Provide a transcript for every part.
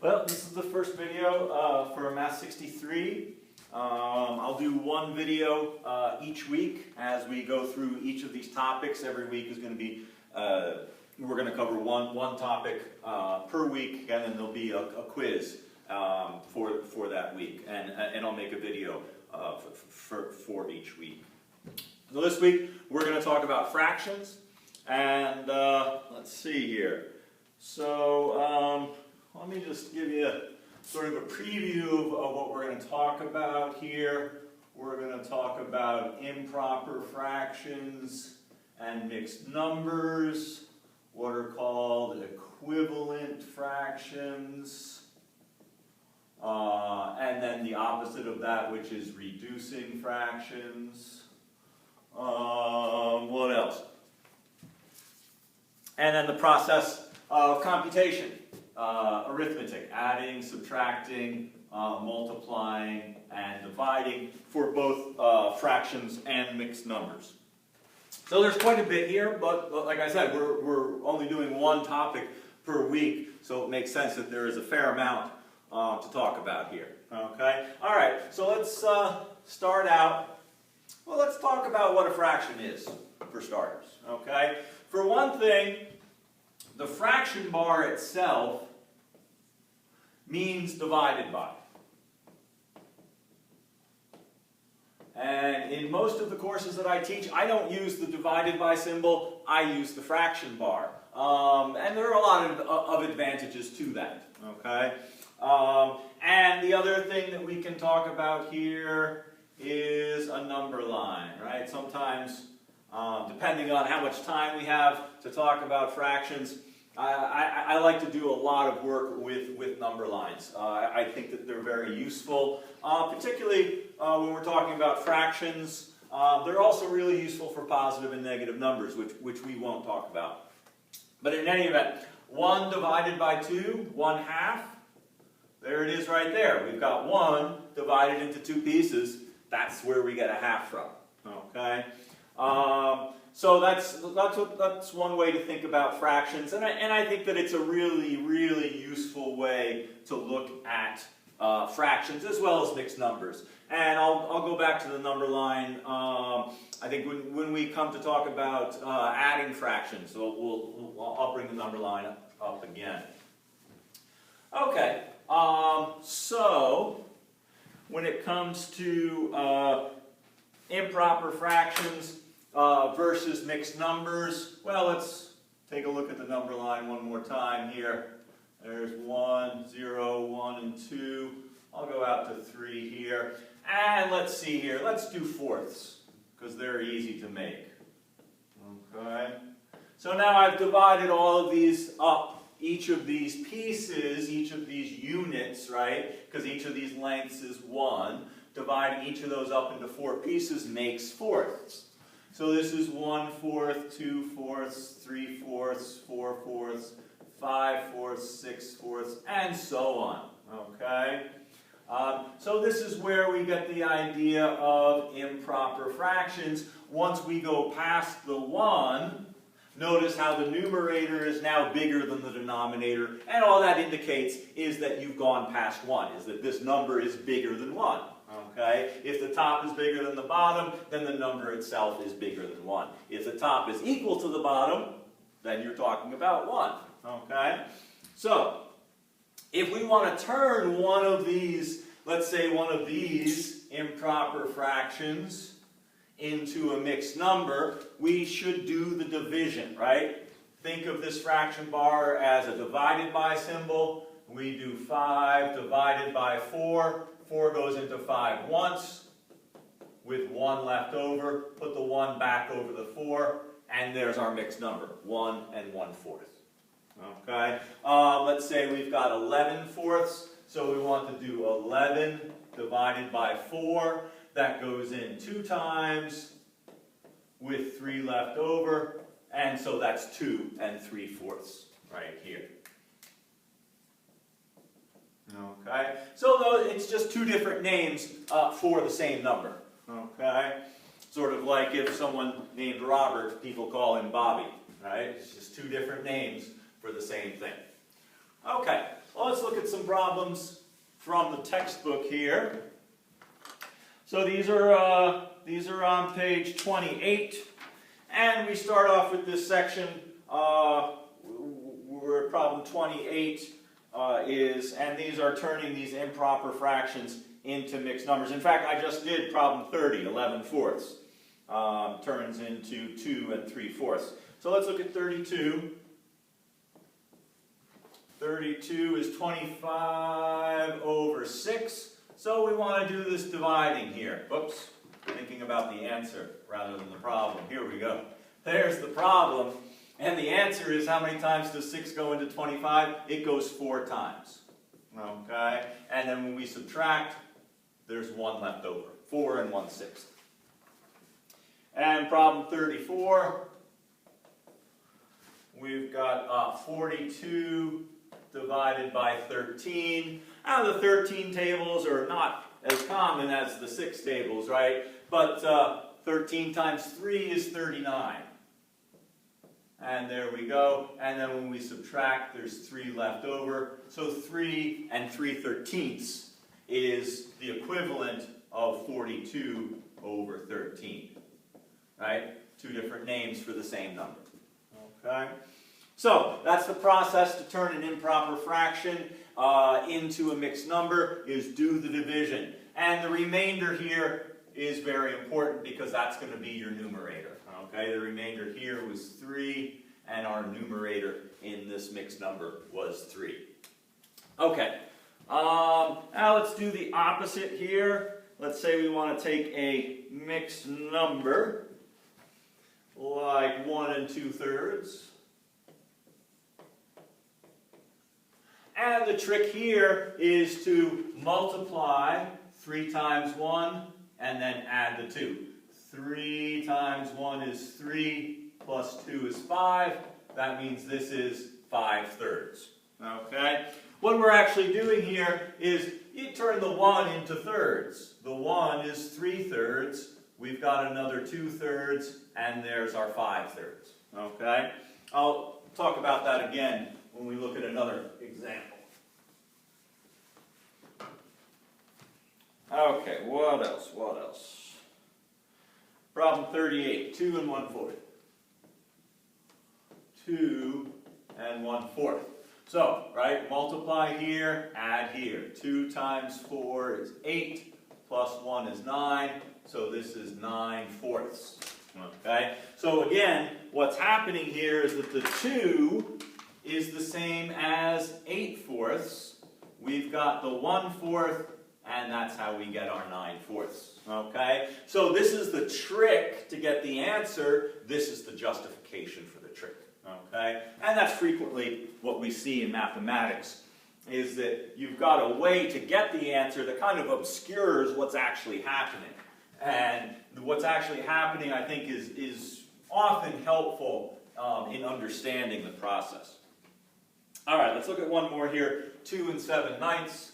Well, this is the first video for Math 63. I'll do one video each week as we go through each of these topics. Every week is going to be, we're going to cover one topic per week, and then there'll be a quiz for that week. And I'll make a video for each week. So this week, we're going to talk about fractions. And let's see here. So let me just give you sort of a preview of what we're going to talk about here. We're going to talk about improper fractions and mixed numbers, what are called equivalent fractions, and then the opposite of that, which is reducing fractions. What else? And then the process of computation, arithmetic, adding, subtracting, multiplying, and dividing for both fractions and mixed numbers. So there's quite a bit here, but like I said, we're only doing one topic per week, so it makes sense that there is a fair amount to talk about here. Okay? All right, so let's start out. Well, let's talk about what a fraction is, for starters. Okay? For one thing, the fraction bar itself means divided by. And in most of the courses that I teach, I don't use the divided by symbol, I use the fraction bar. And there are a lot of advantages to that. Okay? And the other thing that we can talk about here is a number line, right? Sometimes, depending on how much time we have to talk about fractions, I like to do a lot of work with number lines. I think that they're very useful, particularly when we're talking about fractions. They're also really useful for positive and negative numbers, which we won't talk about. But in any event, 1 divided by 2, 1/2. There it is right there. We've got 1 divided into 2 pieces. That's where we get a half from. Okay? So that's one way to think about fractions, and I think that it's a really, really useful way to look at fractions as well as mixed numbers. And I'll go back to the number line. I think when we come to talk about adding fractions, so I'll bring the number line up again. Okay, so when it comes to improper fractions versus mixed numbers, well, let's take a look at the number line one more time here. There's 1, 0, 1, and 2. I'll go out to 3 here. And let's see here. Let's do fourths, because they're easy to make. Okay? So now I've divided all of these up. Each of these pieces, each of these units, right? Because each of these lengths is 1. Dividing each of those up into 4 pieces makes fourths. So this is 1/4, 2/4, 3/4, 4/4, 5/4, 6/4, and so on. Okay? So this is where we get the idea of improper fractions. Once we go past the 1, notice how the numerator is now bigger than the denominator, and all that indicates is that you've gone past 1, is that this number is bigger than 1. Okay? If the top is bigger than the bottom, then the number itself is bigger than 1. If the top is equal to the bottom, then you're talking about 1. Okay? So, if we want to turn one of these, let's say one of these improper fractions into a mixed number, we should do the division, right? Think of this fraction bar as a divided by symbol. We do 5 divided by 4. 4 goes into 5 once, with 1 left over. Put the 1 back over the 4, and there's our mixed number, 1 and 1/4. Okay? Let's say we've got 11/4, so we want to do 11 divided by 4. That goes in 2 times, with 3 left over, and so that's 2 3/4 right here. Okay, so it's just 2 different names for the same number. Okay, sort of like if someone named Robert, people call him Bobby. Right? It's just 2 different names for the same thing. Okay, well, let's look at some problems from the textbook here. So these are on page 28, and we start off with this section where problem 28 and these are turning these improper fractions into mixed numbers. In fact, I just did problem 30, 11/4. Turns into 2 3/4. So let's look at 32. 32 is 25 over 6. So we want to do this dividing here. Oops, thinking about the answer rather than the problem. Here we go. There's the problem. And the answer is, how many times does 6 go into 25? It goes 4 times. Okay? And then when we subtract, there's 1 left over. 4 1/6. And problem 34, we've got 42 divided by 13. Now the 13 tables are not as common as the 6 tables, right? But 13 times 3 is 39. And there we go. And then when we subtract, there's 3 left over. So 3 3/13 is the equivalent of 42 over 13. Right? 2 different names for the same number. Okay? So that's the process to turn an improper fraction into a mixed number, is do the division. And the remainder here is very important because that's going to be your numerator. Okay, the remainder here was 3, and our numerator in this mixed number was 3. Okay, now let's do the opposite here. Let's say we want to take a mixed number like 1 2/3. And the trick here is to multiply 3 times 1 and then add the 2. 3 times 1 is 3, plus 2 is 5. That means this is 5/3. Okay? What we're actually doing here is you turn the 1 into thirds. The 1 is 3/3. We've got another 2/3, and there's our 5/3. Okay? I'll talk about that again when we look at another example. Okay, what else? What else? Problem 38, 2 1/4. 2 1/4. So, right, multiply here, add here. 2 times 4 is 8, plus 1 is 9, so this is 9/4. Okay? So again, what's happening here is that the 2 is the same as 8/4. We've got the 1/4, and that's how we get our 9/4. Okay? So this is the trick to get the answer. This is the justification for the trick. Okay? And that's frequently what we see in mathematics, is that you've got a way to get the answer that kind of obscures what's actually happening. And what's actually happening, I think, is often helpful in understanding the process. All right, let's look at one more here. 2 7/9.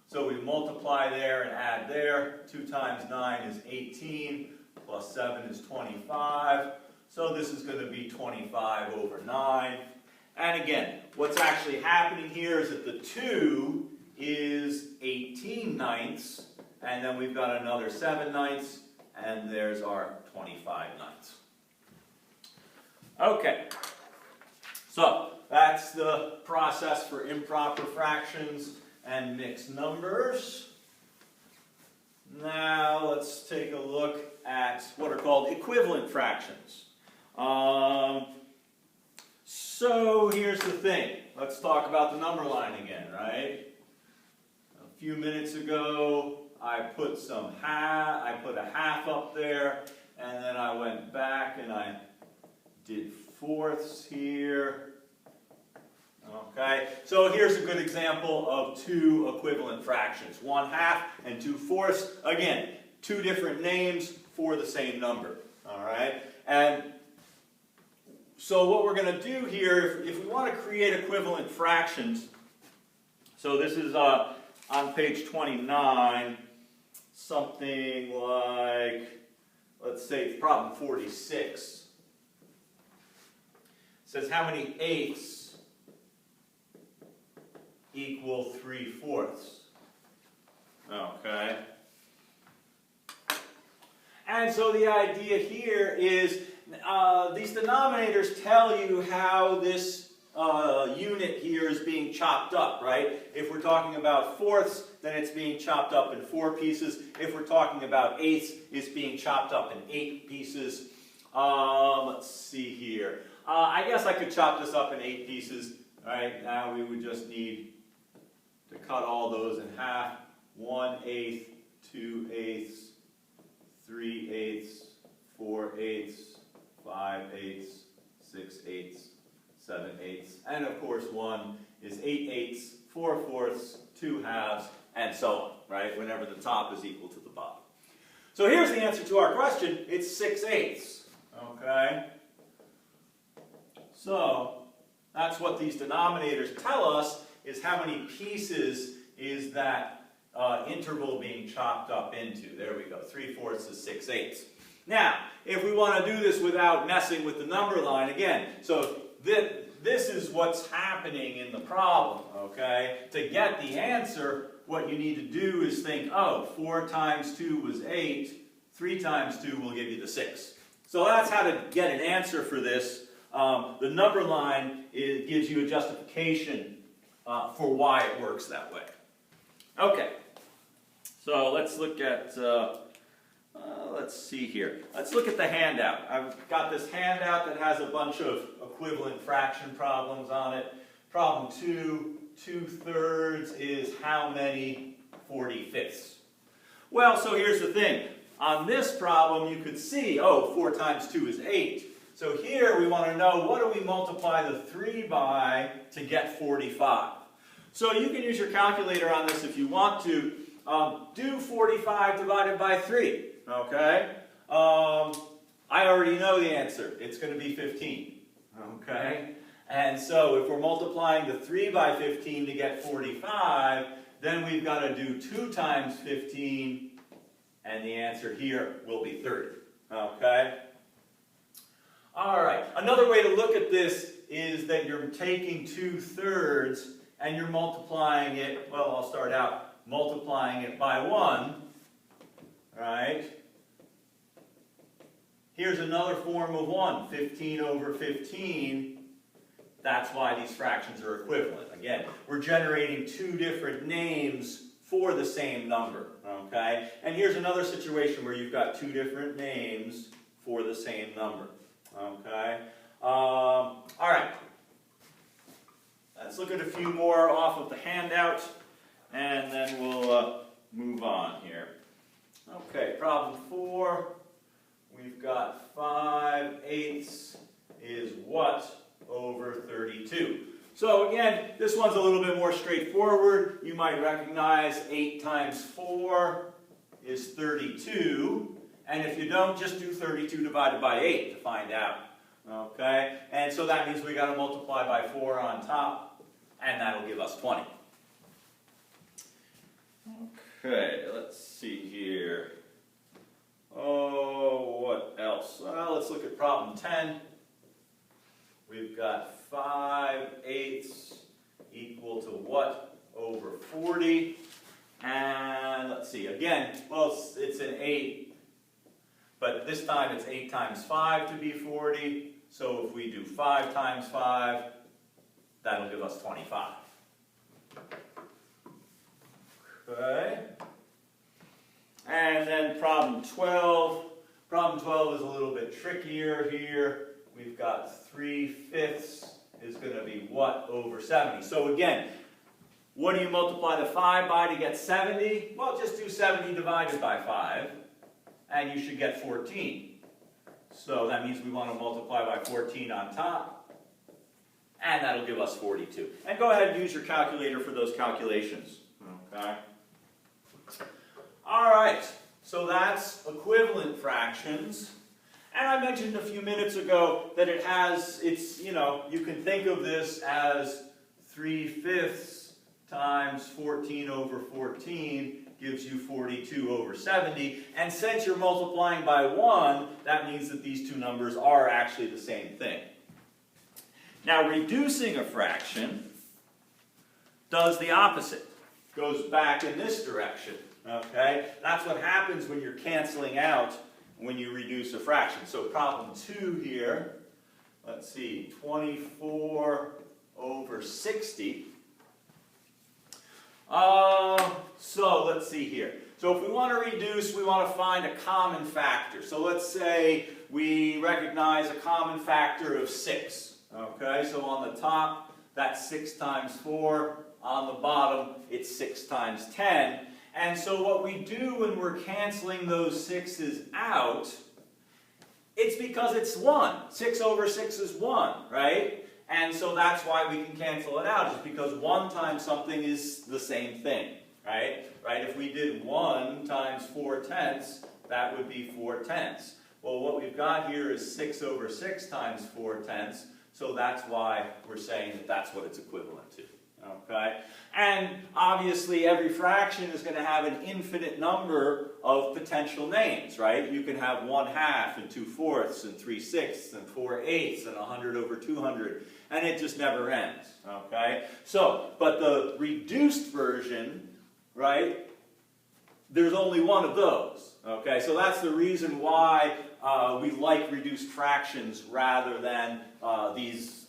So we multiply there and add there. 2 times 9 is 18, plus 7 is 25. So this is going to be 25 over 9. And again, what's actually happening here is that the 2 is 18/9, and then we've got another 7/9, and there's our 25/9. Okay, so that's the process for improper fractions and mixed numbers. Now let's take a look at what are called equivalent fractions. So here's the thing. Let's talk about the number line again, right? A few minutes ago, I put a half up there, and then I went back and I did fourths here. Okay, so here's a good example of 2 equivalent fractions. 1/2 and 2/4. Again, 2 different names for the same number. All right, and so what we're going to do here, if we want to create equivalent fractions, so this is on page 29, something like, let's say it's problem 46. It says how many eighths equal 3/4. Okay? And so the idea here is these denominators tell you how this unit here is being chopped up, right? If we're talking about fourths, then it's being chopped up in 4 pieces. If we're talking about eighths, it's being chopped up in 8 pieces. Let's see here. I guess I could chop this up in 8 pieces. All right, now we would just need to cut all those in half. 1/8, 2/8, 3/8, 4/8, 5/8, 6/8, 7/8, and of course 1 is 8/8, 4/4, 2/2, and so on, right? Whenever the top is equal to the bottom. So here's the answer to our question. It's 6/8, okay? So that's what these denominators tell us, is how many pieces is that interval being chopped up into. There we go, 3/4 is 6/8. Now, if we want to do this without messing with the number line, again, so this is what's happening in the problem, okay? To get the answer, what you need to do is think, oh, 4 times 2 was 8, 3 times 2 will give you the 6. So that's how to get an answer for this. The number line gives you a justification for why it works that way. Okay, so let's look at, let's see here. Let's look at the handout. I've got this handout that has a bunch of equivalent fraction problems on it. Problem 2, 2/3 is how many 45ths? Well, so here's the thing. On this problem, you could see, oh, 4 times 2 is 8. So here we want to know, what do we multiply the 3 by to get 45? So you can use your calculator on this if you want to. Do 45 divided by 3, okay? I already know the answer. It's going to be 15, okay? And so if we're multiplying the 3 by 15 to get 45, then we've got to do 2 times 15, and the answer here will be 30, okay? All right, another way to look at this is that you're taking 2/3 and you're multiplying it, well, I'll start out multiplying it by 1, right? Here's another form of 1, 15 over 15. That's why these fractions are equivalent. Again, we're generating 2 different names for the same number, okay? And here's another situation where you've got 2 different names for the same number, okay? All right. Let's look at a few more off of the handout, and then we'll move on here. Okay, problem 4. We've got 5/8 is what over 32? So again, this one's a little bit more straightforward. You might recognize 8 times 4 is 32. And if you don't, just do 32 divided by 8 to find out. Okay? And so that means we got to multiply by 4 on top, and that'll give us 20. Okay, let's see here. Oh, what else? Well, let's look at problem 10. We've got 5/8 equal to what over 40? And let's see, again, well, it's an 8, but this time it's 8 times 5 to be 40. So if we do 5 times 5, that'll give us 25. Okay. And then problem 12. Problem 12 is a little bit trickier here. We've got 3/5 is going to be what over 70? So again, what do you multiply the 5 by to get 70? Well, just do 70 divided by 5, and you should get 14. So that means we want to multiply by 14 on top, and that'll give us 42. And go ahead and use your calculator for those calculations. Okay. All right, so that's equivalent fractions. And I mentioned a few minutes ago that you can think of this as 3/5 times 14 over 14 gives you 42 over 70. And since you're multiplying by 1, that means that these two numbers are actually the same thing. Now, reducing a fraction, does the opposite. Goes back in this direction. Okay? That's what happens when you're canceling out when you reduce a fraction. So problem 2 here, let's see, 24 over 60. So let's see here. So if we want to reduce, we want to find a common factor. So let's say we recognize a common factor of 6. Okay, so on the top, that's 6 times 4. On the bottom, it's 6 times 10. And so what we do when we're canceling those 6's out, it's because it's 1. 6 over 6 is 1, right? And so that's why we can cancel it out, is because 1 times something is the same thing, right? If we did 1 times 4/10, that would be 4/10. Well, what we've got here is 6 over 6 times 4/10, so that's why we're saying that that's what it's equivalent to. Okay? And obviously every fraction is going to have an infinite number of potential names, right? You can have 1/2 and 2/4 and 3/6 and 4/8 and 100 over 200, and it just never ends. Okay? So, but the reduced version, right, there's only one of those. Okay? So that's the reason why we like reduced fractions rather than these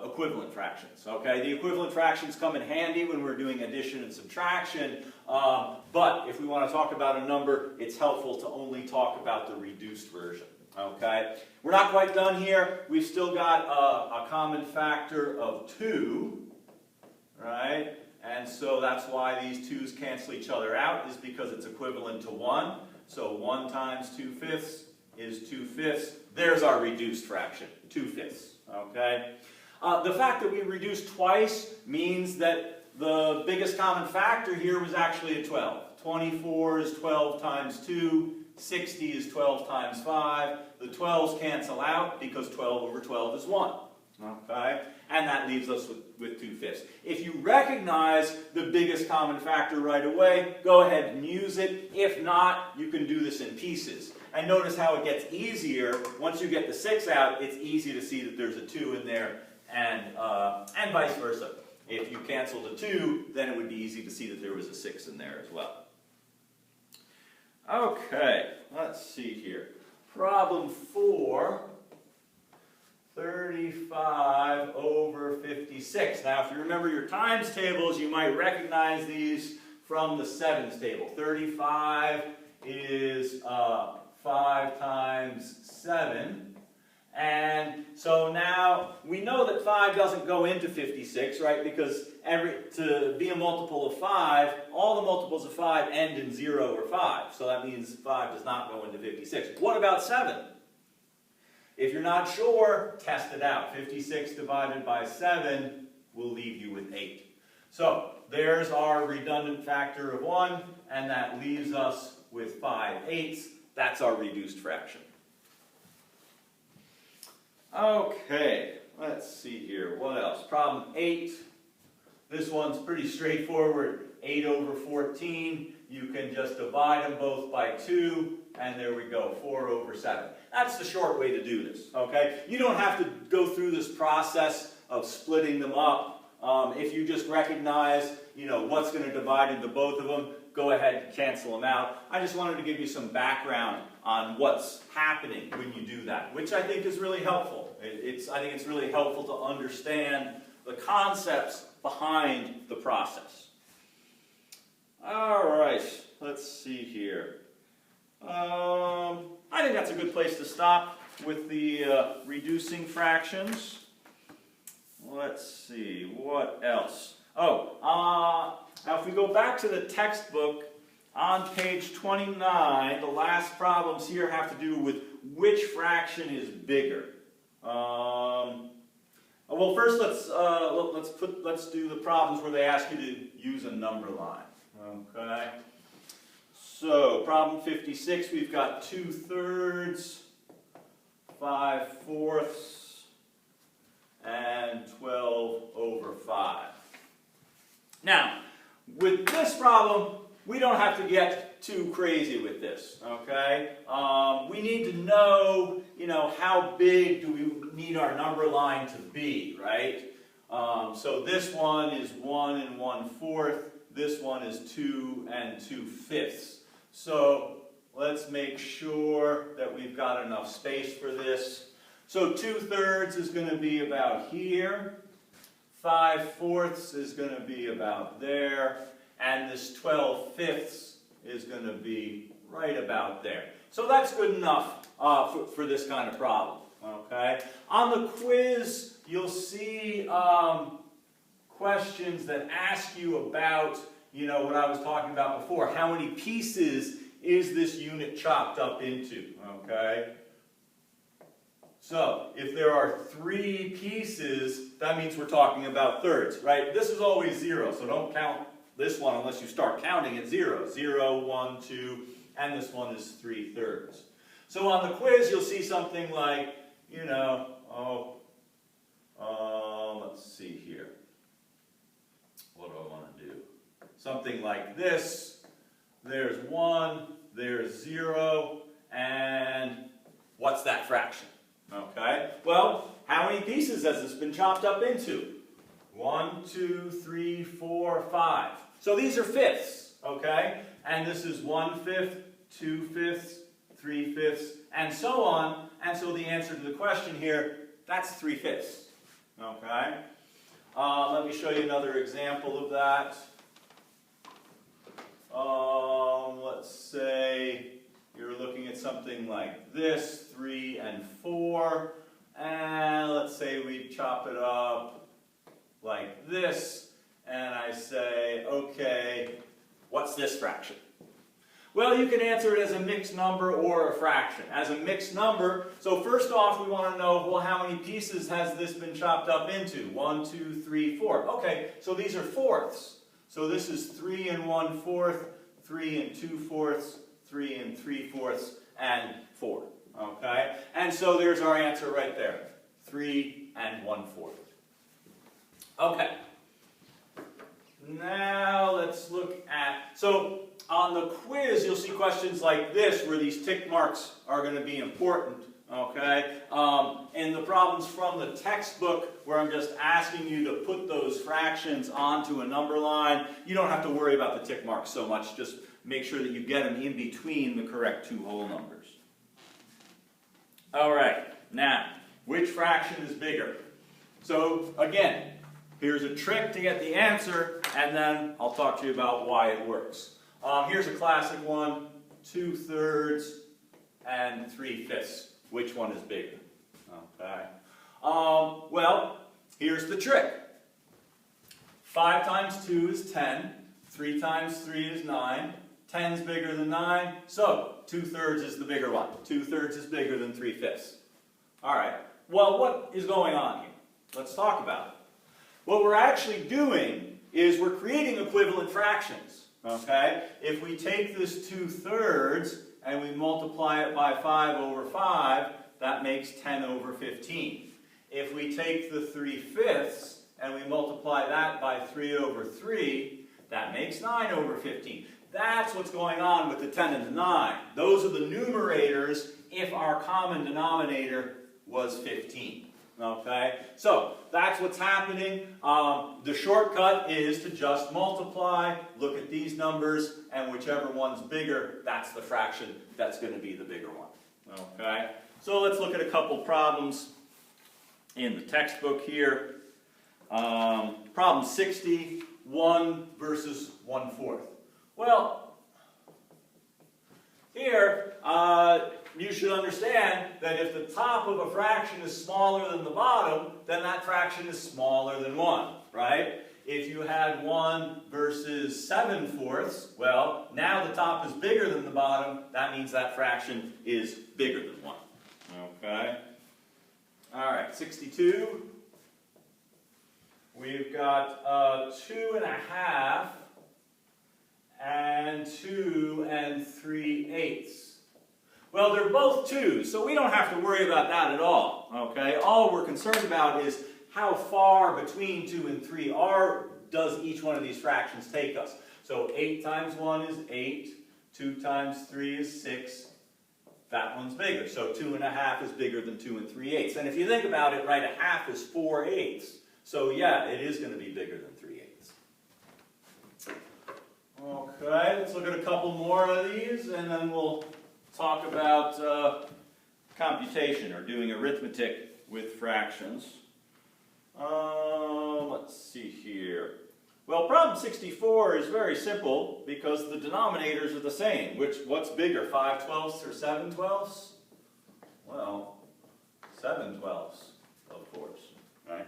equivalent fractions. Okay, the equivalent fractions come in handy when we're doing addition and subtraction, but if we want to talk about a number, it's helpful to only talk about the reduced version. Okay, we're not quite done here. We've still got a common factor of 2, right? And so that's why these 2's cancel each other out, is because it's equivalent to 1. So 1 times 2/5 is 2/5. There's our reduced fraction, 2/5. Okay. The fact that we reduced twice means that the biggest common factor here was actually a 12. 24 is 12 times 2, 60 is 12 times 5. The 12's cancel out because 12 over 12 is 1. Okay? And that leaves us with 2/5. If you recognize the biggest common factor right away, go ahead and use it. If not, you can do this in pieces. And notice how it gets easier. Once you get the 6 out, it's easy to see that there's a 2 in there, and vice versa. If you canceled a 2, then it would be easy to see that there was a 6 in there as well. Okay, let's see here. Problem 4, 35 over 56. Now, if you remember your times tables, you might recognize these from the 7's table. 35 is 5 times 7. And so now we know that 5 doesn't go into 56, right? Because to be a multiple of 5, all the multiples of 5 end in 0 or 5. So that means 5 does not go into 56. What about 7? If you're not sure, test it out. 56 divided by 7 will leave you with 8. So there's our redundant factor of 1, and that leaves us with 5/8. That's our reduced fraction. Okay, let's see here. What else? Problem 8. This one's pretty straightforward. 8 over 14. You can just divide them both by 2, and there we go, 4 over 7. That's the short way to do this, okay? You don't have to go through this process of splitting them up. If you just recognize, what's going to divide into both of them, go ahead and cancel them out. I just wanted to give you some background on what's happening when you do that, which I think is really helpful. I think it's really helpful to understand the concepts behind the process. All right, let's see here. I think that's a good place to stop with the reducing fractions. Let's see, what else? Now if we go back to the textbook, on page 29, the last problems here have to do with which fraction is bigger. Well, first let's do the problems where they ask you to use a number line. Okay. So problem 56, we've got 2/3, 5/4, and 12 over 5. Now, with this problem, we don't have to get too crazy with this, okay? We need to know, how big do we need our number line to be, right? So this one is 1 1/4. This one is 2 2/5. So let's make sure that we've got enough space for this. So 2/3 is going to be about here. 5/4 is going to be about there. And this 12/5 is going to be right about there. So that's good enough for this kind of problem. Okay. On the quiz, you'll see questions that ask you about, what I was talking about before. How many pieces is this unit chopped up into? Okay. So if there are 3 pieces, that means we're talking about thirds, right? This is always 0, so don't count this one unless you start counting at 0. 0, 1, 2, and this one is 3/3. So on the quiz, you'll see something like, let's see here. What do I want to do? Something like this. There's 1, there's 0, and what's that fraction? Okay, well, how many pieces has this been chopped up into? 1, 2, 3, 4, 5. So these are fifths, okay? And this is 1/5, 2/5, 3/5, and so on. And so the answer to the question here, that's 3/5, okay? Let me show you another example of that. Let's say you're looking at something like this, 3 and 4, and let's say we chop it up like this, and I say, okay, what's this fraction? Well, you can answer it as a mixed number or a fraction. As a mixed number, so first off, we want to know, well, how many pieces has this been chopped up into? 1, 2, 3, 4. Okay, so these are fourths. So this is 3 1/4, 3 2/4, 3 3/4, and 4. Okay? And so there's our answer right there. 3 1/4. Okay. Now let's look at, so on the quiz you'll see questions like this where these tick marks are going to be important. Okay? And the problems from the textbook where I'm just asking you to put those fractions onto a number line, you don't have to worry about the tick marks so much. Just make sure that you get them in between the correct 2 whole numbers. All right, now, which fraction is bigger? So again, here's a trick to get the answer, and then I'll talk to you about why it works. Here's a classic one, 2/3 and 3/5. Which one is bigger? Okay. Well, here's the trick. 5 times 2 is 10. 3 times 3 is 9. 10 is bigger than 9. So 2/3 is the bigger one. 2/3 is bigger than 3/5. All right. Well, what is going on here? Let's talk about it. What we're actually doing is we're creating equivalent fractions. Okay? If we take this 2/3 and we multiply it by 5/5, that makes 10/15. If we take the 3/5 and we multiply that by 3/3, that makes 9/15. That's what's going on with the 10 and the 9. Those are the numerators if our common denominator was 15. Okay? So, that's what's happening. The shortcut is to just multiply, look at these numbers, and whichever one's bigger, that's the fraction that's going to be the bigger one. Okay? So let's look at a couple problems in the textbook here. Problem 60, 1 versus 1/4. Well, here, you should understand that if the top of a fraction is smaller than the bottom, then that fraction is smaller than 1, right? If you had 1 versus 7/4, well, now the top is bigger than the bottom. That means that fraction is bigger than 1. Okay? All right, 62. We've got 2.5 and 2 3/8. Well, they're both 2s, so we don't have to worry about that at all. Okay? All we're concerned about is how far between 2 and 3 does each one of these fractions take us. So 8 times 1 is 8, 2 times 3 is 6. That one's bigger. So 2.5 is bigger than 2 3/8. And if you think about it, right, a half is 4/8. So yeah, it is going to be bigger than 3/8. Okay, let's look at a couple more of these, and then we'll talk about computation, or doing arithmetic with fractions. Let's see here. Well, problem 64 is very simple because the denominators are the same. What's bigger, 5/12 or 7/12? Well, 7/12, of course, right?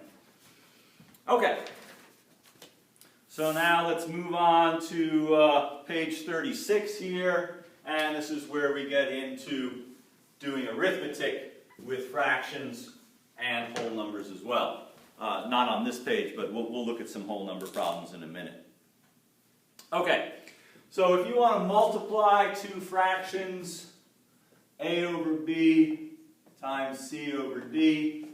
Okay. So now let's move on to page 36 here, and this is where we get into doing arithmetic with fractions and whole numbers as well. Not on this page, but we'll look at some whole number problems in a minute. Okay, so if you want to multiply two fractions, a over b times c over d,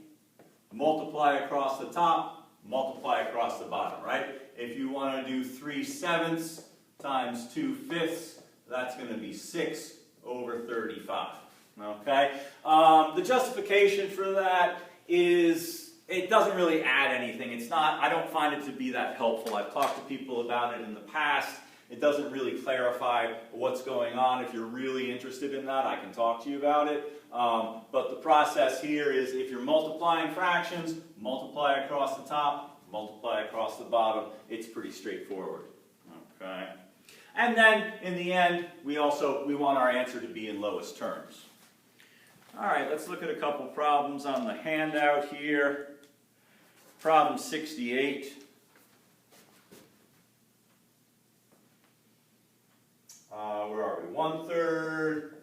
multiply across the top, multiply across the bottom, right? If you want to do 3/7 times 2/5, that's going to be 6 over 35. Okay? The justification for that is it doesn't really add anything. It's not, I don't find it to be that helpful. I've talked to people about it in the past. It doesn't really clarify what's going on. If you're really interested in that, I can talk to you about it. But the process here is if you're multiplying fractions, multiply across the top, multiply across the bottom. It's pretty straightforward. Okay? And then, in the end, we want our answer to be in lowest terms. All right, let's look at a couple problems on the handout here. Problem 68. Where are we? 1/3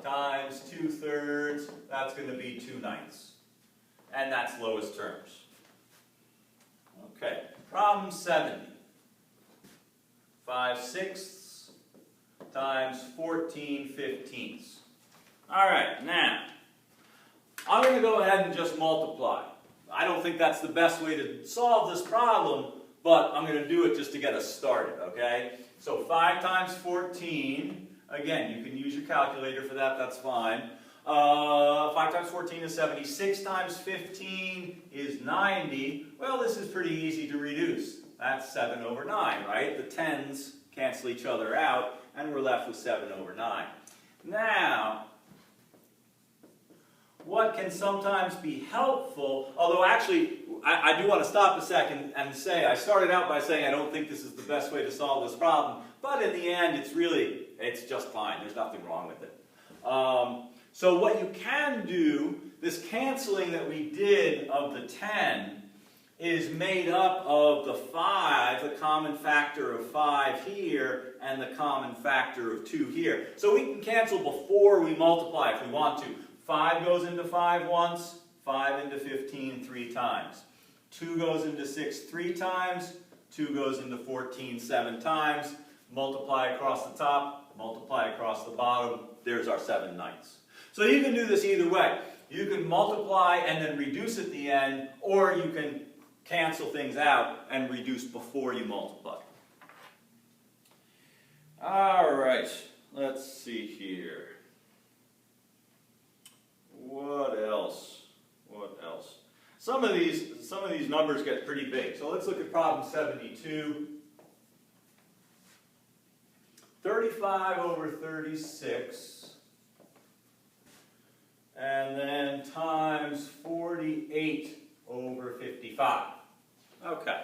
times 2/3. That's going to be 2/9. And that's lowest terms. Okay, problem 70. 5/6 times 14/15. All right, now, I'm going to go ahead and just multiply. I don't think that's the best way to solve this problem, but I'm going to do it just to get us started, okay? So 5 times 14, again, you can use your calculator for that, that's fine. 5 times 14 is 70. 6 times 15 is 90. Well, this is pretty easy to reduce. That's 7 over 9, right? The 10s cancel each other out, and we're left with 7 over 9. Now, what can sometimes be helpful, although actually, I do want to stop a second and say, I started out by saying I don't think this is the best way to solve this problem, but in the end, it's just fine. There's nothing wrong with it. So what you can do, this canceling that we did of the 10 is made up of the 5, the common factor of 5 here, and the common factor of 2 here. So we can cancel before we multiply if we want to. 5 goes into 5 once, 5 into 15 3 times. 2 goes into 6 3 times, 2 goes into 14 7 times. Multiply across the top, multiply across the bottom. There's our 7/9. So you can do this either way. You can multiply and then reduce at the end, or you can cancel things out and reduce before you multiply. All right, let's see here. What else? What else? Some of these numbers get pretty big. So let's look at problem 72. 35 over 36. And then times 48 over 55. Okay.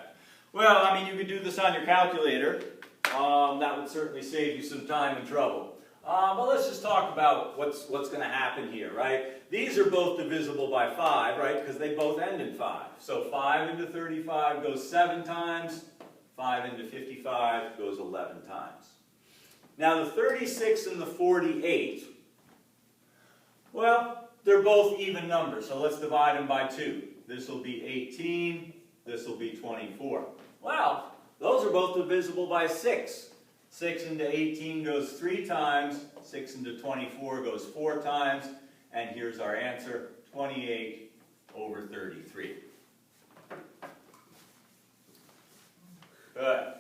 Well, I mean, you could do this on your calculator. That would certainly save you some time and trouble. But let's just talk about what's going to happen here, right? These are both divisible by 5, right? Because they both end in 5. So 5 into 35 goes 7 times. 5 into 55 goes 11 times. Now the 36 and the 48, well, they're both even numbers. So let's divide them by 2. This will be 18. This will be 24. Well, those are both divisible by 6. 6 into 18 goes 3 times, 6 into 24 goes 4 times, and here's our answer, 28 over 33. Good.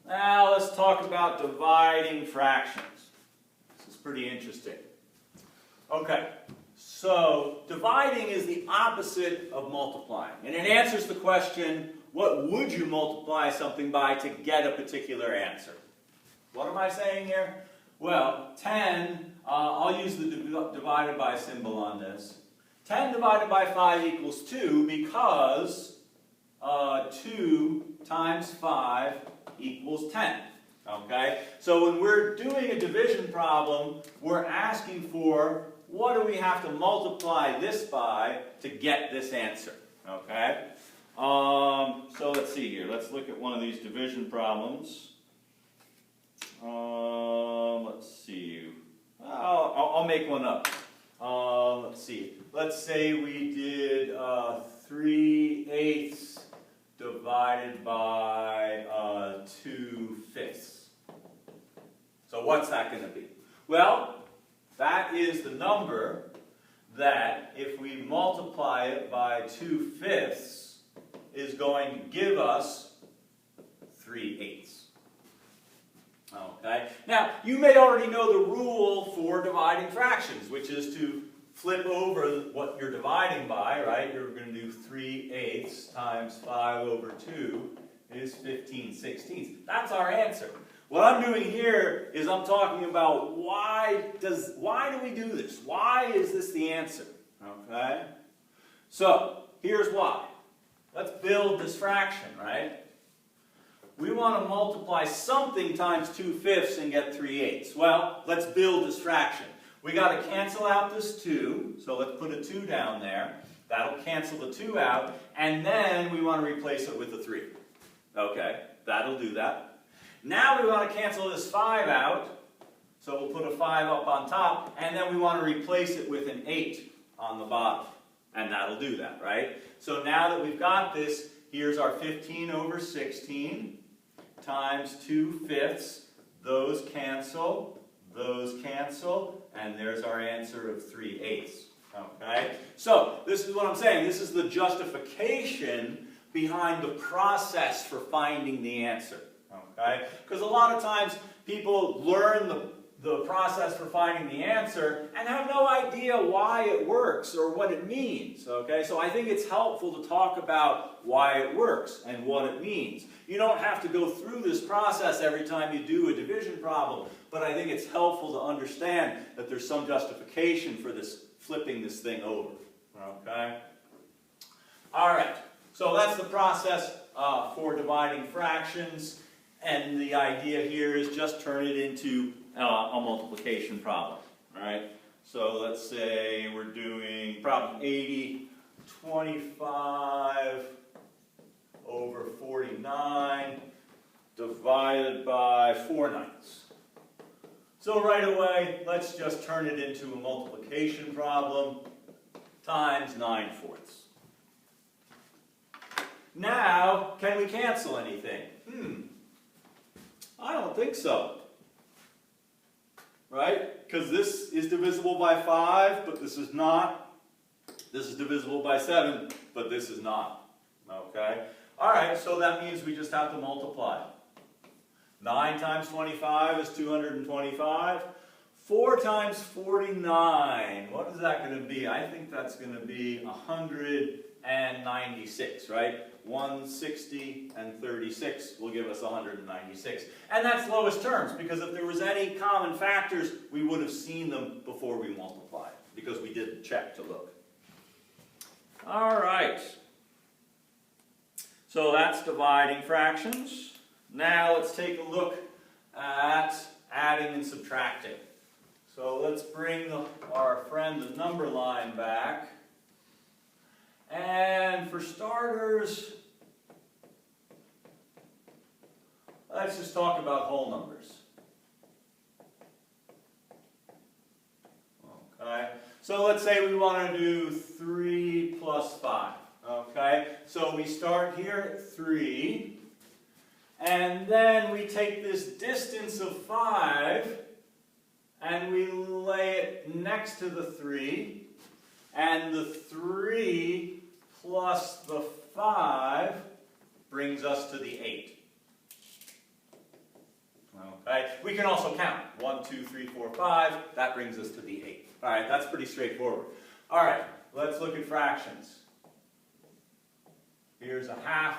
Now let's talk about dividing fractions. This is pretty interesting. Okay, so dividing dividing is the opposite of multiplying. And it answers the question, what would you multiply something by to get a particular answer? What am I saying here? Well, 10, I'll use the divided by symbol on this. 10 divided by 5 equals 2 because 2 times 5 equals 10. Okay? So when we're doing a division problem, we're asking for what do we have to multiply this by to get this answer. Okay? So let's see here. Let's look at one of these division problems. Let's see. I'll make one up. Let's see. Let's say we did 3/8 divided by 2/5. So what's that going to be? Well, that is the number that if we multiply it by 2/5 is going to give us 3/8. Okay? Now, you may already know the rule for dividing fractions, which is to flip over what you're dividing by, right? You're going to do 3/8 times 5 over 2 is 15/16. That's our answer. What I'm doing here is I'm talking about why do we do this? Why is this the answer? Okay? So, here's why. Let's build this fraction, right? We want to multiply something times 2/5 and get 3/8. Well, let's build this fraction. We got to cancel out this 2, so let's put a 2 down there. That'll cancel the 2 out, and then we want to replace it with a 3. Okay, that'll do that. Now we want to cancel this 5 out, so we'll put a 5 up on top, and then we want to replace it with an 8 on the bottom, and that'll do that, right? So now that we've got this, here's our 15 over 16 times 2/5. Those cancel, and there's our answer of 3/8. Okay? So, this is what I'm saying. This is the justification behind the process for finding the answer. Okay? Because a lot of times people learn the process for finding the answer and have no idea why it works or what it means. Okay? So I think it's helpful to talk about why it works and what it means. You don't have to go through this process every time you do a division problem, but I think it's helpful to understand that there's some justification for this flipping this thing over. Okay? Alright, so that's the process for dividing fractions, and the idea here is just turn it into a multiplication problem. Alright, so let's say we're doing problem 80, 25 over 49 divided by 4/9. So right away, let's just turn it into a multiplication problem times 9/4. Now, can we cancel anything? I don't think so. Right? Because this is divisible by 5, but this is not. This is divisible by 7, but this is not. Okay? Alright, so that means we just have to multiply. 9 times 25 is 225. 4 times 49, what is that going to be? I think that's going to be 196, right? 160 and 36 will give us 196. And that's lowest terms, because if there was any common factors, we would have seen them before we multiplied, because we didn't check to look. All right. So that's dividing fractions. Now let's take a look at adding and subtracting. So let's bring our friend the number line back. And for starters, let's just talk about whole numbers. Okay, so let's say we want to do 3 plus 5. Okay, so we start here at 3, and then we take this distance of 5, and we lay it next to the 3, and the 3 plus the 5 brings us to the 8. Okay, we can also count. 1, 2, 3, 4, 5. That brings us to the 8. All right, that's pretty straightforward. All right, let's look at fractions. Here's a half.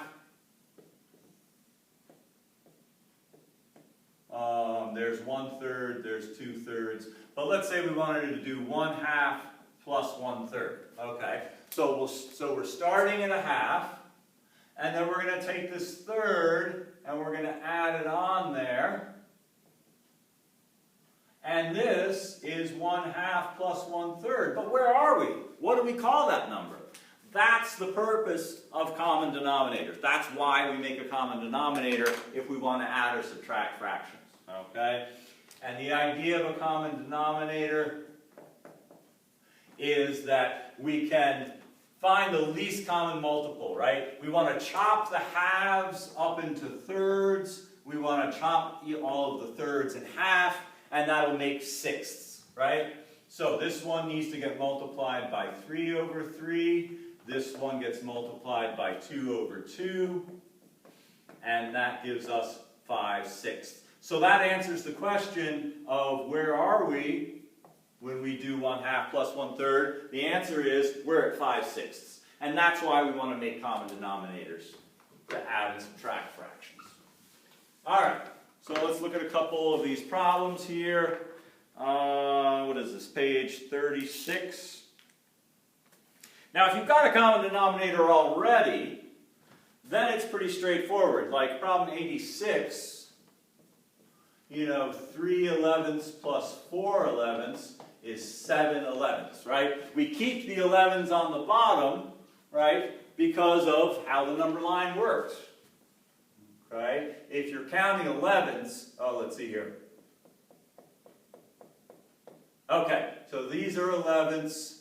There's 1/3, there's 2/3. But let's say we wanted to do 1/2 plus 1/3. Okay, so we're starting at a half, and then we're going to take this third, and we're going to add it on there. And this is 1/2 plus 1/3. But where are we? What do we call that number? That's the purpose of common denominators. That's why we make a common denominator if we want to add or subtract fractions. Okay? And the idea of a common denominator is that we can find the least common multiple, right? We want to chop the halves up into thirds. We want to chop all of the thirds in half, and that'll make sixths, right? So this one needs to get multiplied by 3/3. This one gets multiplied by 2/2. And that gives us 5/6. So that answers the question of where are we when we do 1/2 plus 1/3. The answer is we're at 5/6. And that's why we want to make common denominators, to add and subtract fractions. All right, so let's look at a couple of these problems here. What is this, page 36? Now, if you've got a common denominator already, then it's pretty straightforward. Like problem 86, 3/11 plus 4/11 is 7/11, right? We keep the 11s on the bottom, right, because of how the number line works. Right? If you're counting 11s, let's see here. Okay, so these are 11s.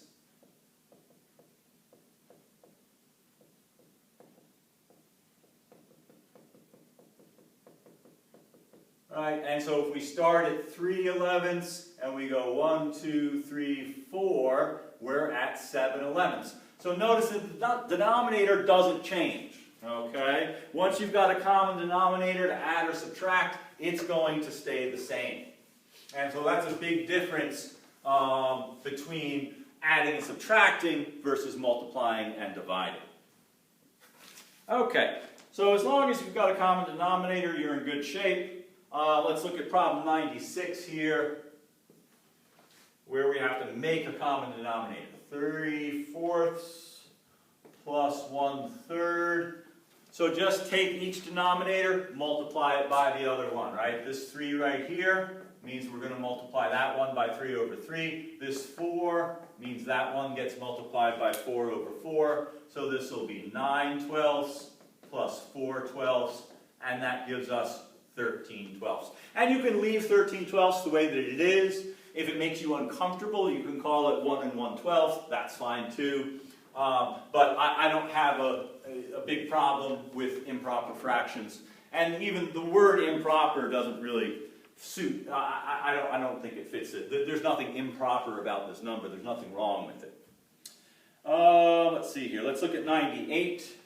Right, and so if we start at 3/11 and we go 1, 2, 3, 4, we're at 7/11. So notice that the denominator doesn't change. Okay? Once you've got a common denominator to add or subtract, it's going to stay the same. And so that's a big difference between adding and subtracting versus multiplying and dividing. Okay, so as long as you've got a common denominator, you're in good shape. Let's look at problem 96 here, where we have to make a common denominator. 3/4 plus 1/3. So just take each denominator, multiply it by the other one, right? This 3 right here means we're going to multiply that one by 3/3. This 4 means that one gets multiplied by 4/4. So this will be 9/12 plus 4/12, and that gives us 13/12. And you can leave 13/12 the way that it is. If it makes you uncomfortable, you can call it 1 1/12. That's fine too. But I don't have a big problem with improper fractions. And even the word improper doesn't really suit. I don't think it fits it. There's nothing improper about this number. There's nothing wrong with it. Let's see here. Let's look at 98.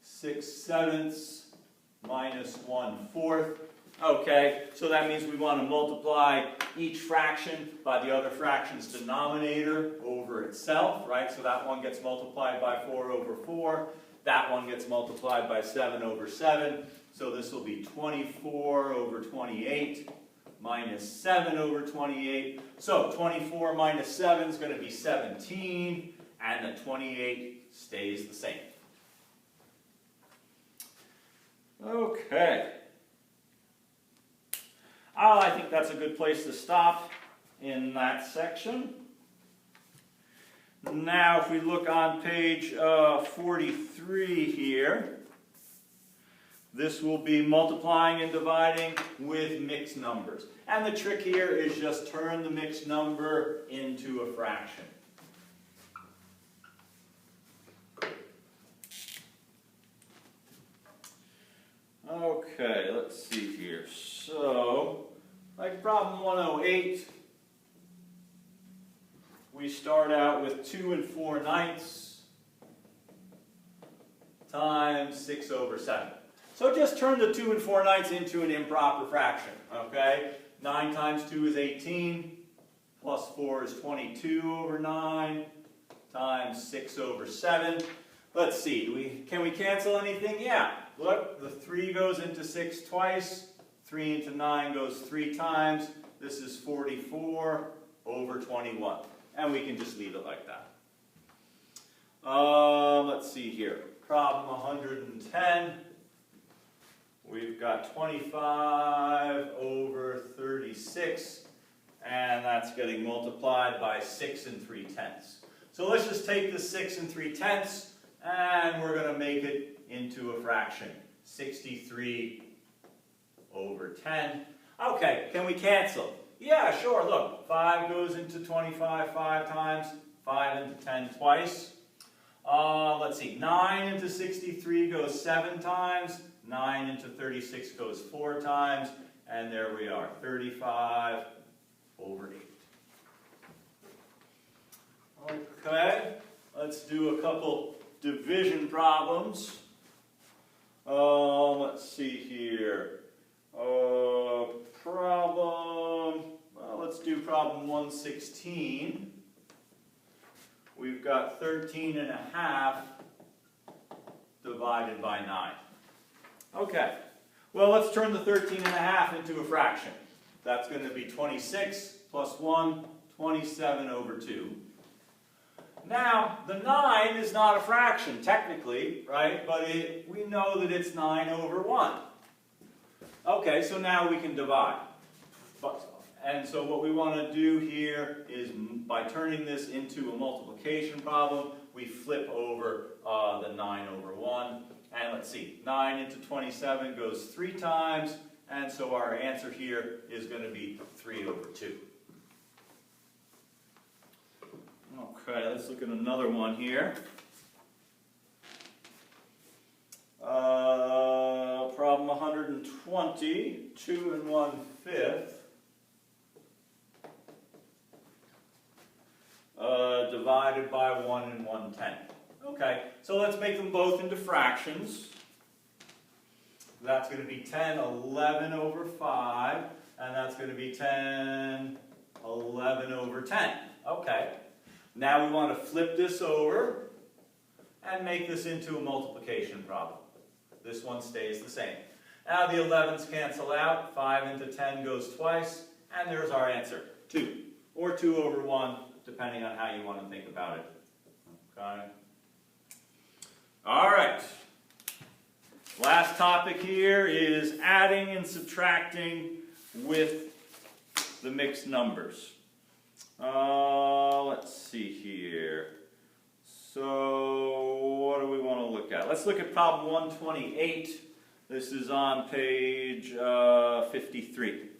6/7 minus 1/4. Okay, so that means we want to multiply each fraction by the other fraction's denominator over itself, right? So that one gets multiplied by 4/4. That one gets multiplied by 7/7. So this will be 24/28 minus 7/28. So 24 minus 7 is going to be 17, and the 28 stays the same. Okay. I think that's a good place to stop in that section. Now, if we look on page 43 here, this will be multiplying and dividing with mixed numbers. And the trick here is just turn the mixed number into a fraction. Okay, let's see here. So, like problem 108, we start out with 2 4/9 times 6/7. So just turn the 2 4/9 into an improper fraction, okay? 9 times 2 is 18, plus 4 is 22 over 9 times 6 over 7. Let's see, can we cancel anything? Yeah. Look, the 3 goes into 6 twice. 3 into 9 goes 3 times. This is 44 over 21. And we can just leave it like that. Let's see here. Problem 110. We've got 25 over 36. And that's getting multiplied by 6 3/10. So let's just take the 6 3/10 and we're going to make it into a fraction. 63 over 10. Okay, can we cancel? Yeah, sure. Look, 5 goes into 25 5 times, 5 into 10 twice. Let's see, 9 into 63 goes 7 times, 9 into 36 goes 4 times, and there we are, 35 over 8. Okay, let's do a couple division problems. Let's see here. Let's do problem 116. We've got 13.5 divided by 9. Okay, well, let's turn the 13.5 into a fraction. That's going to be 26 plus 1, 27 over 2. Now, the 9 is not a fraction, technically, right? But we know that it's 9 over 1. Okay, so now we can divide. And so what we want to do here is, by turning this into a multiplication problem, we flip over the 9 over 1. And let's see, 9 into 27 goes 3 times, and so our answer here is going to be 3 over 2. Okay, let's look at another one here. Problem 120, 2 1/5. Divided by 1 1/10. Okay, so let's make them both into fractions. That's going to be 10 11 over 5, and that's going to be 10 11 over 10. Okay, now we want to flip this over and make this into a multiplication problem. This one stays the same. Now the 11s cancel out, 5 into 10 goes twice, and there's our answer, 2, or 2 over 1, depending on how you want to think about it. Okay. All right. Last topic here is adding and subtracting with the mixed numbers. Let's see here. So what do we want to look at? Let's look at problem 128. This is on page 53.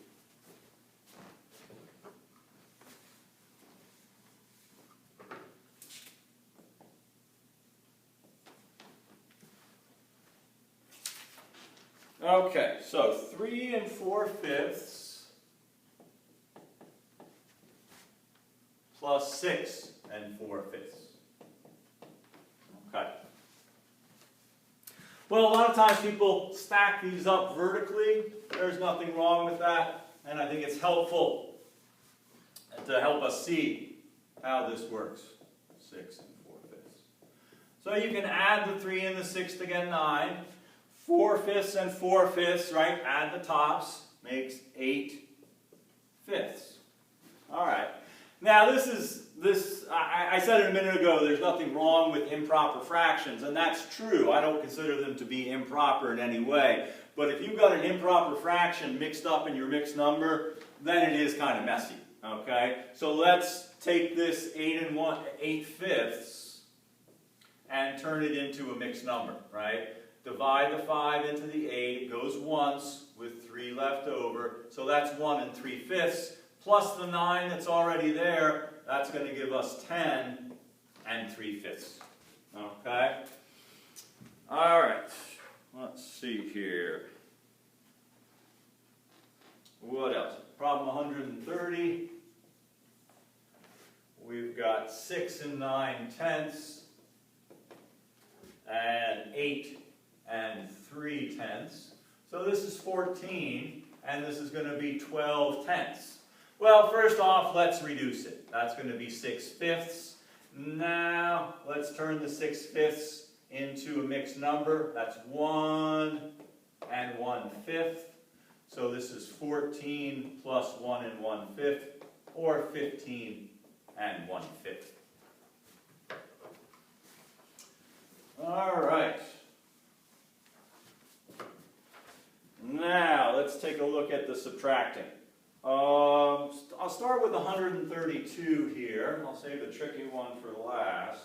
Okay, so 3 4/5 plus 6 4/5. Okay. Well, a lot of times people stack these up vertically. There's nothing wrong with that, and I think it's helpful to help us see how this works. 6 4/5. So you can add the 3 and the 6 to get 9. 4/5 and 4/5, right? Add the tops, makes 8/5. All right. Now I said it a minute ago, there's nothing wrong with improper fractions, and that's true. I don't consider them to be improper in any way. But if you've got an improper fraction mixed up in your mixed number, then it is kind of messy. Okay? So let's take this 8/5 and turn it into a mixed number, right? Divide the 5 into the 8, it goes once with 3 left over, so that's 1 3/5, plus the 9 that's already there, that's going to give us 10 3/5. Okay? Alright, let's see here. What else? Problem 130. We've got 6 9/10 and 8 3/10. So this is 14, and this is going to be 12/10. Well, first off, let's reduce it. That's going to be 6/5. Now, let's turn the 6/5 into a mixed number. That's 1 and 1/5. So this is 14 plus 1 and 1/5, or 15 and 1/5. All right. Now, let's take a look at the subtracting. I'll start with 132 here. I'll save the tricky one for last.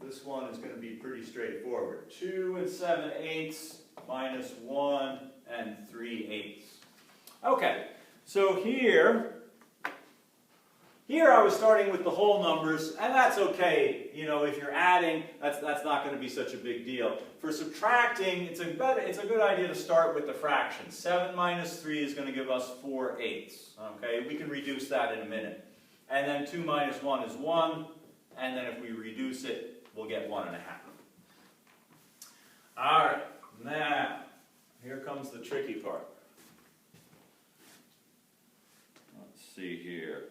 This one is going to be pretty straightforward. 2 and 7/8 minus 1 and 3/8. Okay, so here I was starting with the whole numbers, and that's okay. You know, if you're adding, that's not going to be such a big deal. For subtracting, it's a good idea to start with the fraction. 7 minus 3 is going to give us 4/8. Okay, we can reduce that in a minute. And then 2 minus 1 is 1, and then if we reduce it, we'll get 1 1/2. All right, now here comes the tricky part. Let's see here.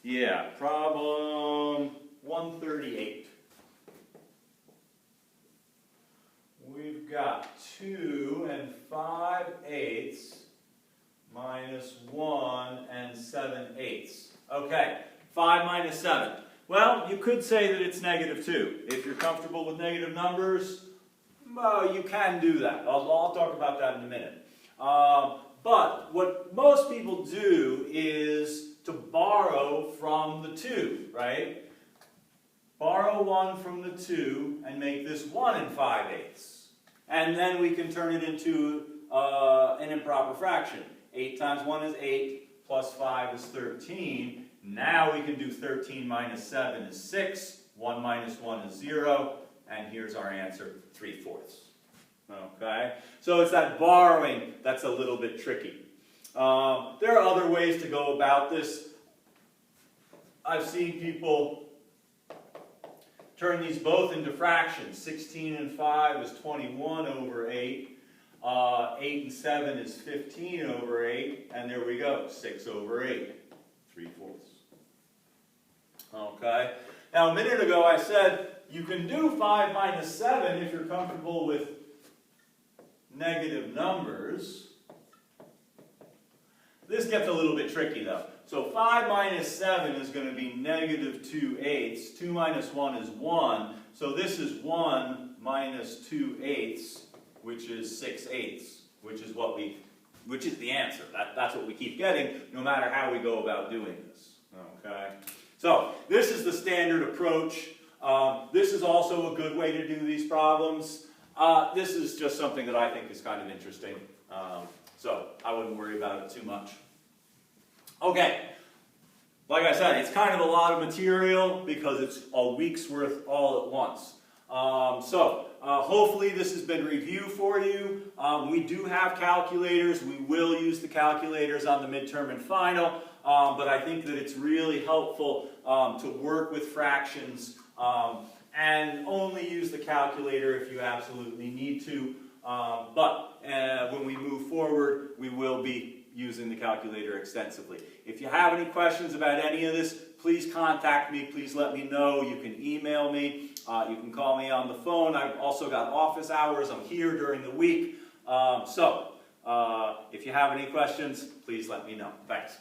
Yeah, problem 138. We've got 2 and 5/8 minus 1 and 7/8. Okay, 5 minus 7. Well, you could say that it's -2. If you're comfortable with negative numbers, well, you can do that. I'll talk about that in a minute. But what most people do is to borrow from the 2, right? Borrow 1 from the 2 and make this 1 and 5/8. And then we can turn it into an improper fraction. 8 times 1 is 8, plus 5 is 13. Now we can do 13 minus 7 is 6, 1 minus 1 is 0, and here's our answer, 3/4. Okay? So it's that borrowing that's a little bit tricky. There are other ways to go about this. I've seen people turn these both into fractions. 16 and 5 is 21 over 8. 8 and 7 is 15 over 8. And there we go, 6 over 8. 3/4. Okay? Now a minute ago I said you can do 5 minus 7 if you're comfortable with negative numbers. This gets a little bit tricky though. So 5 minus 7 is going to be -2/8. 2 minus 1 is 1. So this is 1 minus 2/8, which is 6/8, which is the answer. That's what we keep getting, no matter how we go about doing this. Okay. So this is the standard approach. This is also a good way to do these problems. This is just something that I think is kind of interesting. So I wouldn't worry about it too much. Okay, like I said, it's kind of a lot of material because it's a week's worth all at once. Hopefully this has been review for you. We do have calculators. We will use the calculators on the midterm and final, but I think that it's really helpful to work with fractions and only use the calculator if you absolutely need to. But when we move forward, we will be using the calculator extensively. If you have any questions about any of this, please contact me. Please let me know. You can email me. You can call me on the phone. I've also got office hours. I'm here during the week. If you have any questions, please let me know. Thanks.